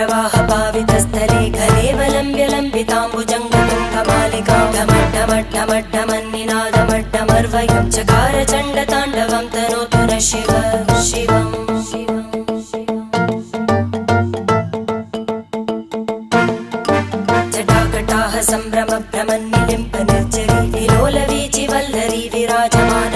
जटाटवीगलज्जलप्रवाहपावितस्थले घलेवलम्ब्य लम्बिताम्बुजङ्गतुङ्गमालिकां ढमड्ढमड्ढमड्ढमन्निनादमड्ढमर्वयं चकार चण्डताण्डवं तनोतु नः शिव शिवम् जटाकटाह सम्भ्रमभ्रमन्निलिम्ब निर्जरी विलोलवीचि वल्लरी विराजमान